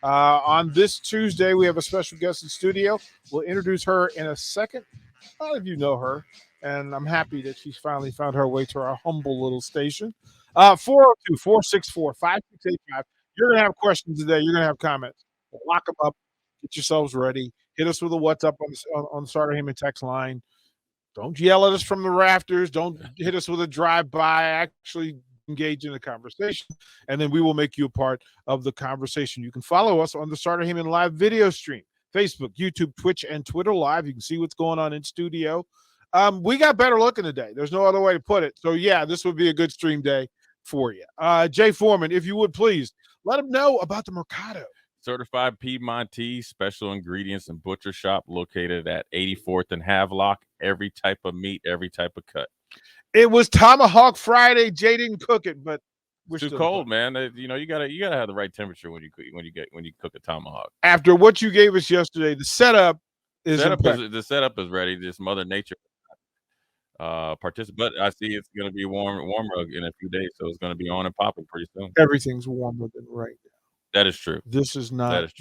On this Tuesday, we have a special guest in studio. We'll introduce her in a second. A lot of you know her, and I'm happy that she's finally found her way to our humble little station. 402 You're going to have questions today. You're going to have comments. Lock them up. Get yourselves ready. Hit us with a what's up on the Starter Heyman text line. Don't yell at us from the rafters. Don't hit us with a drive-by. Actually engage in a conversation, and then we will make you a part of the conversation. You can follow us on the Starter Heyman live video stream, Facebook, YouTube, Twitch, and Twitter live. You can see what's going on in studio. We got better looking today. There's no other way to put it. So, yeah, this would be a good stream day for you. Jay Foreman, if you would please, let them know about the Mercado. Certified Piedmontese special ingredients and butcher shop located at 84th and Havelock. Every type of meat, every type of cut. It was Tomahawk Friday. Jay didn't cook it, but it's too cold, man. You gotta have the right temperature when you cook a tomahawk. After what you gave us yesterday, the setup is ready. Just Mother Nature participate. But I see it's gonna be warmer in a few days, so it's gonna be on and popping pretty soon. Everything's warmer than right now. That is true. This is not.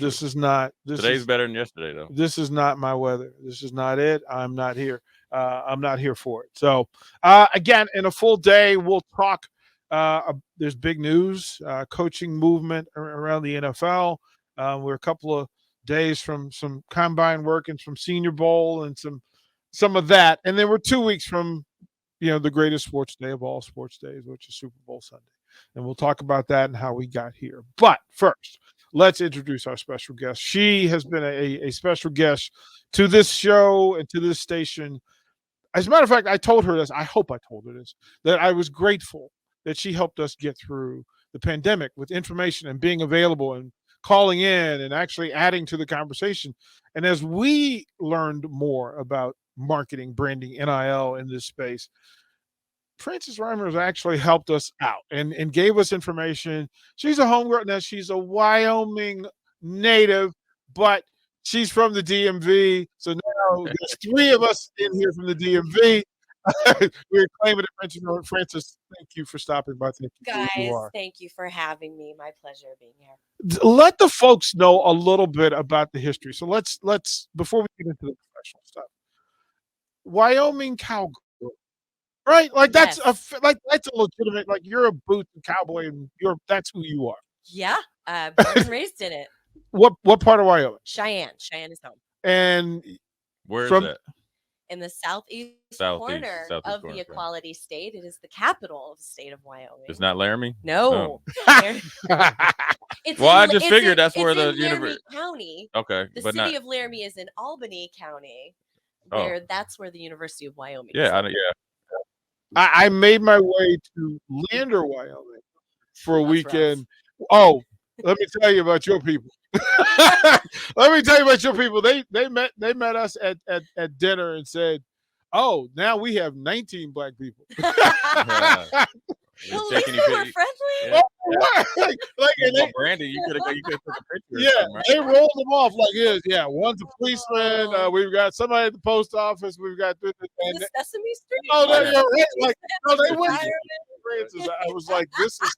Today's better than yesterday, though. This is not my weather. This is not it. I'm not here. I'm not here for it. So, again, in a full day, we'll talk. There's big news, coaching movement around the NFL. We're a couple of days from some combine work and some Senior Bowl and some of that. And then we're 2 weeks from, the greatest sports day of all sports days, which is Super Bowl Sunday. And we'll talk about that and how we got here. But first, let's introduce our special guest. She has been a special guest to this show and to this station. As a matter of fact, I told her this. I hope I told her this, that I was grateful that she helped us get through the pandemic with information and being available and calling in and actually adding to the conversation. And as we learned more about marketing, branding, NIL in this space, Frances Reimers actually helped us out and gave us information. She's a homegirl. Now, she's a Wyoming native, but she's from the DMV. So now there's three of us in here from the DMV. We're claiming it. Frances, thank you for stopping by. Thank you. Guys, thank you for having me. My pleasure being here. Let the folks know a little bit about the history. So let's before we get into the professional stuff, Wyoming cowgirl. Right, like that's yes. that's a legitimate. Like you're a boots and cowboy, and that's who you are. Yeah, born and raised in it. What part of Wyoming? Cheyenne is home. And where is that? In the southeast corner of the Equality State. It is the capital of the state of Wyoming. It's not Laramie? No. I just figured that's where the Laramie County. Okay, the city of Laramie is in Albany County. That's where the University of Wyoming is. Yeah. I made my way to Lander, Wyoming for a weekend. Rough. Oh, let me tell you about your people. They met us at dinner and said, "Oh, now we have 19 black people." Well, at least they were friendly. Yeah. Brandy, you could have took a picture. Yeah, right? They rolled them off like this. Yeah, one's a policeman. We've got somebody at the post office. We've got the Sesame Street. They went. I was like, this is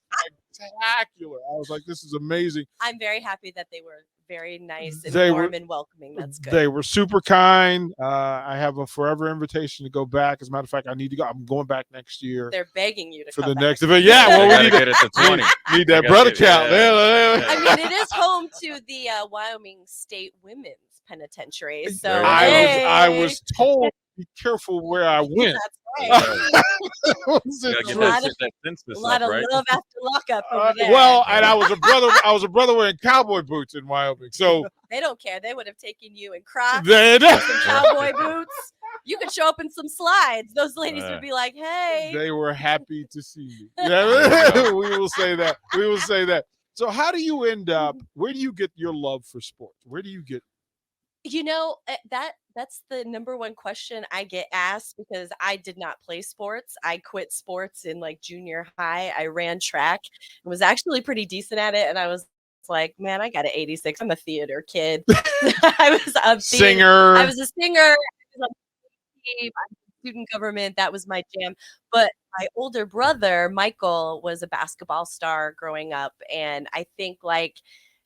spectacular. I was like, this is amazing. I'm very happy that they were very nice and warm and welcoming. That's good. They were super kind. I have a forever invitation to go back. As a matter of fact, I need to go. I'm going back next year. They're begging you to for come the back. next event. Yeah, well, we need to get it to 20. Need that brother count. I mean, it is home to the Wyoming State Women's Penitentiary. So I was told be careful where I went. That's right. A lot of love after lockup over there. Well, and I was a brother wearing cowboy boots in Wyoming. So they don't care. They would have taken you in Crocs, some cowboy boots. You could show up in some slides. Those ladies would be like, "Hey." They were happy to see me. Yeah, we will say that. So how do you end up? Where do you get your love for sports? Where do you get? That's the number one question I get asked, because I did not play sports. I quit sports in like junior high. I ran track and was actually pretty decent at it. And I was like, man, I got an 86. I'm a theater kid. I was a singer. I was a singer. I was on student government. That was my jam. But my older brother, Michael, was a basketball star growing up. And I think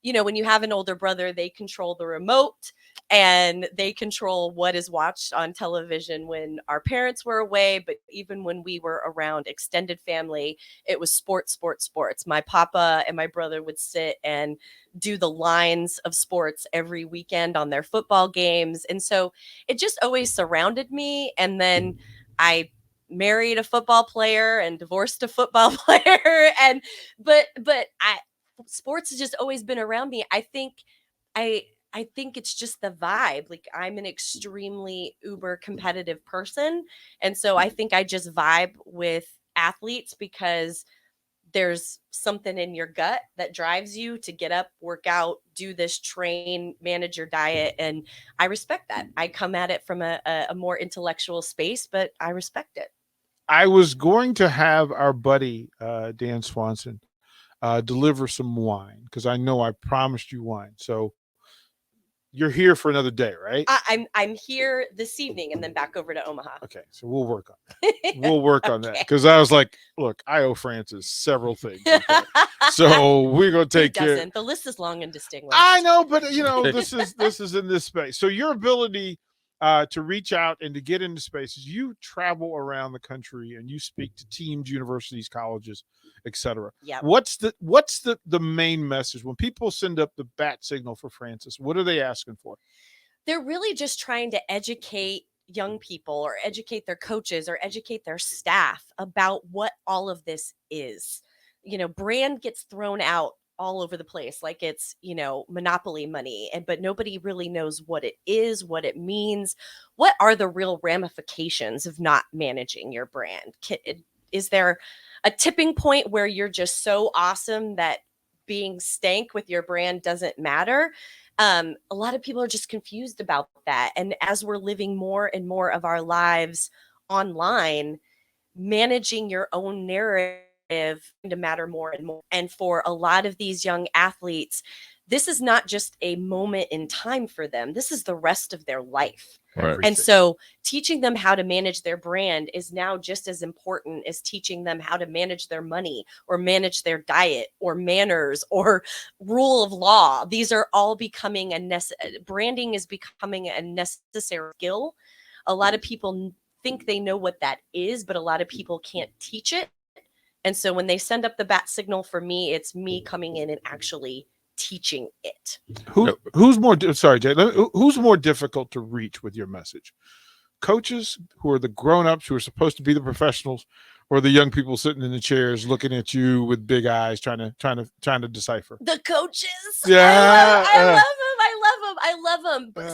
when you have an older brother, they control the remote and they control what is watched on television when our parents were away. But even when we were around extended family, it was sports, sports, sports. My papa and my brother would sit and do the lines of sports every weekend on their football games. And so it just always surrounded me. And then I married a football player and divorced a football player. But sports has just always been around me. I think it's just the vibe. Like, I'm an extremely uber competitive person. And so I think I just vibe with athletes because there's something in your gut that drives you to get up, work out, do this, train, manage your diet. And I respect that. I come at it from a more intellectual space, but I respect it. I was going to have our buddy Dan Swanson deliver some wine because I know I promised you wine. So you're here for another day, right? I'm here this evening and then back over to Omaha. Okay, so we'll work on that. We'll work on that because I was like, look, I owe Francis several things. Okay? So we're gonna take care. The list is long and distinguished. I know, but this is in this space. So your ability to reach out and to get into spaces, you travel around the country and you speak to teams, universities, colleges, etc. Yeah. What's the main message when people send up the bat signal for Francis? What are they asking for? They're really just trying to educate young people or educate their coaches or educate their staff about what all of this is. Brand gets thrown out all over the place like it's, monopoly money, but nobody really knows what it is, what it means. What are the real ramifications of not managing your brand? Is there a tipping point where you're just so awesome that being stank with your brand doesn't matter? A lot of people are just confused about that. And as we're living more and more of our lives online, managing your own narrative to matter more and more. And for a lot of these young athletes, this is not just a moment in time for them. This is the rest of their life. Right. And so teaching them how to manage their brand is now just as important as teaching them how to manage their money or manage their diet or manners or rule of law. These are all becoming branding is becoming a necessary skill. A lot of people think they know what that is, but a lot of people can't teach it. And so when they send up the bat signal for me, it's me coming in and actually teaching it. Who's more? Sorry, Jay. Who's more difficult to reach with your message? Coaches who are the grown-ups who are supposed to be the professionals, or the young people sitting in the chairs looking at you with big eyes, trying to decipher? The coaches. Yeah, I love them. But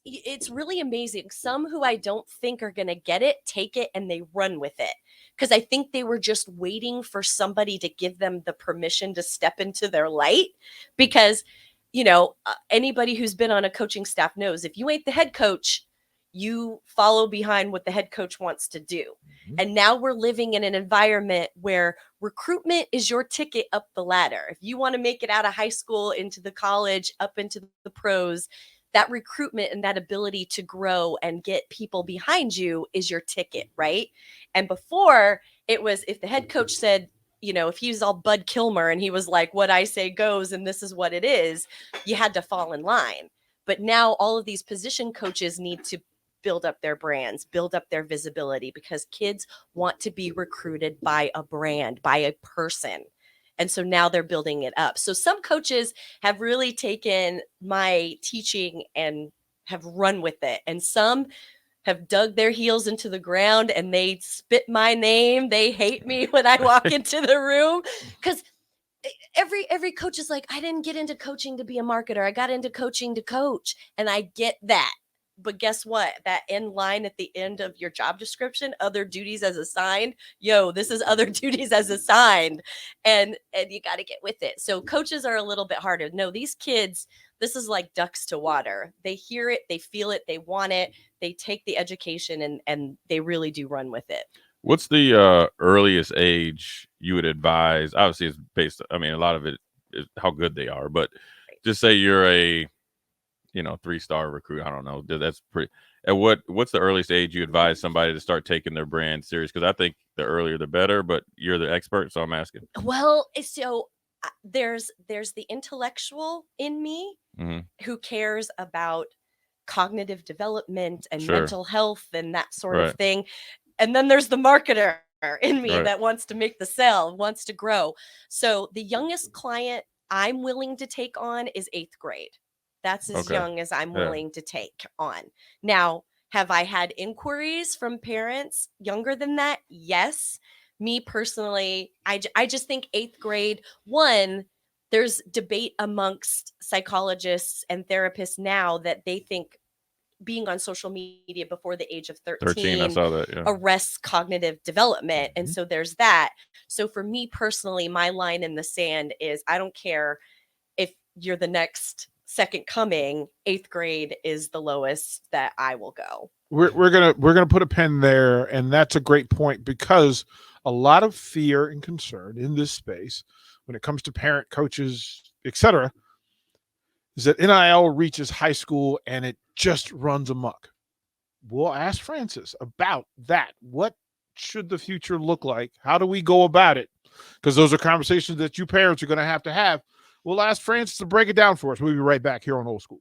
it's really amazing. Some who I don't think are going to get it, take it, and they run with it. Because I think they were just waiting for somebody to give them the permission to step into their light. Because, anybody who's been on a coaching staff knows if you ain't the head coach, you follow behind what the head coach wants to do. Mm-hmm. And now we're living in an environment where recruitment is your ticket up the ladder. If you want to make it out of high school into the college, up into the pros, that recruitment and that ability to grow and get people behind you is your ticket, right? And before, it was if the head coach said, if he was all Bud Kilmer and he was like, what I say goes and this is what it is, you had to fall in line. But now all of these position coaches need to build up their brands, build up their visibility, because kids want to be recruited by a brand, by a person. And so now they're building it up. So some coaches have really taken my teaching and have run with it. And some have dug their heels into the ground and they spit my name. They hate me when I walk into the room because every coach is like, I didn't get into coaching to be a marketer. I got into coaching to coach. And I get that. But guess what? That end line at the end of your job description, other duties as assigned. This is other duties as assigned. And you got to get with it. So coaches are a little bit harder. No, these kids, this is like ducks to water. They hear it, they feel it, they want it. They take the education and they really do run with it. What's the earliest age you would advise? Obviously, it's based, a lot of it is how good they are. But just say you're a 3-star recruit. I don't know. That's pretty. At what's the earliest age you advise somebody to start taking their brand serious? Because I think the earlier the better, but you're the expert, so I'm asking. Well, so there's the intellectual in me Hmm. who cares about cognitive development and Sure. mental health and that sort of Right. thing. And then there's the marketer in me Right. that wants to make the sale, wants to grow. So the youngest client I'm willing to take on is 8th grade. That's as Okay. young as I'm Yeah. willing to take on. Now, have I had inquiries from parents younger than that? Yes. Me personally, I just think 8th grade, one, there's debate amongst psychologists and therapists now that they think being on social media before the age of 13. I 13 saw that. Yeah. arrests cognitive development. And Mhm. so there's that. So for me personally, my line in the sand is I don't care if you're the next second coming, 8th grade is the lowest that I will go. We're gonna put a pin there, and that's a great point because a lot of fear and concern in this space when it comes to parent, coaches, etc., is that NIL reaches high school and it just runs amok. We'll ask Francis about that. What should the future look like? How do we go about it? Because those are conversations that you parents are going to have. We'll ask Francis to break it down for us. We'll be right back here on Old School.